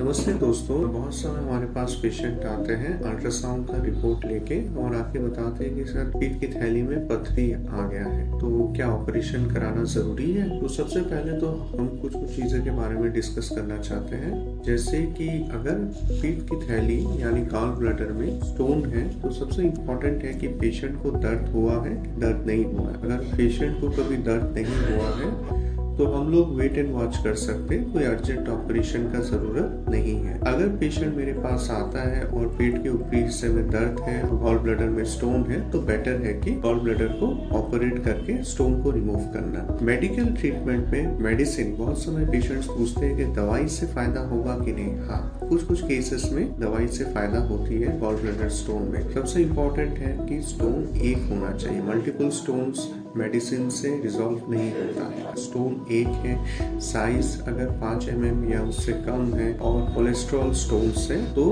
नमस्ते दोस्तों, बहुत समय हमारे पास पेशेंट आते हैं अल्ट्रासाउंड का रिपोर्ट लेके और आके बताते हैं कि सर पीठ की थैली में पथरी आ गया है, तो क्या ऑपरेशन कराना जरूरी है। तो सबसे पहले तो हम कुछ चीजें के बारे में डिस्कस करना चाहते हैं, जैसे कि अगर पीठ की थैली यानी गॉल ब्लैडर में स्टोन है तो सबसे इम्पोर्टेंट है कि पेशेंट को दर्द हुआ है, दर्द नहीं हुआ है। अगर पेशेंट को कभी दर्द नहीं हुआ है तो हम लोग वेट एंड वॉच कर सकते हैं, कोई अर्जेंट ऑपरेशन का जरूरत नहीं है। अगर पेशेंट मेरे पास आता है और पेट के ऊपरी हिस्से में दर्द है, गॉल ब्लैडर में स्टोन है, तो बेटर है कि गॉल ब्लैडर को ऑपरेट करके स्टोन को रिमूव करना। मेडिकल ट्रीटमेंट में मेडिसिन, बहुत समय पेशेंट्स पूछते हैं कि दवाई से फायदा होगा कि नहीं। हाँ, कुछ केसेस में दवाई से फायदा होती है गॉल ब्लैडर स्टोन में। सबसे इम्पोर्टेंट है कि स्टोन एक होना चाहिए। मल्टीपल स्टोन्स मेडिसिन से रिजॉल्व नहीं होता है। स्टोन एक है, साइज अगर 5 mm या उससे कम है और कोलेस्ट्रॉल स्टोन्स है तो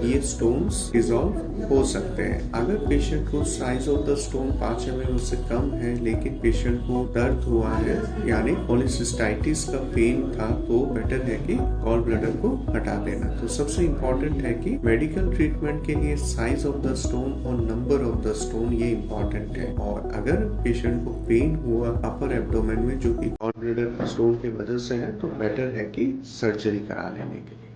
ये स्टोन्स रिजॉल्व हो सकते हैं। अगर पेशेंट को size of the stone 5 mm से कम है लेकिन पेशेंट को दर्द हुआ है यानी पॉलीसिस्टाइटिस का पेन था, तो बेटर है कि गॉल ब्लैडर को हटा देना। तो सबसे इम्पोर्टेंट है कि मेडिकल ट्रीटमेंट के लिए साइज ऑफ द स्टोन और नंबर ऑफ द स्टोन ये इम्पोर्टेंट है। और अगर पेशेंट को पेन हुआ अपर एब्डोमेन में जो कि गॉल ब्लैडर स्टोन की वजह से है, तो बेटर है कि सर्जरी करा लेने के लिए।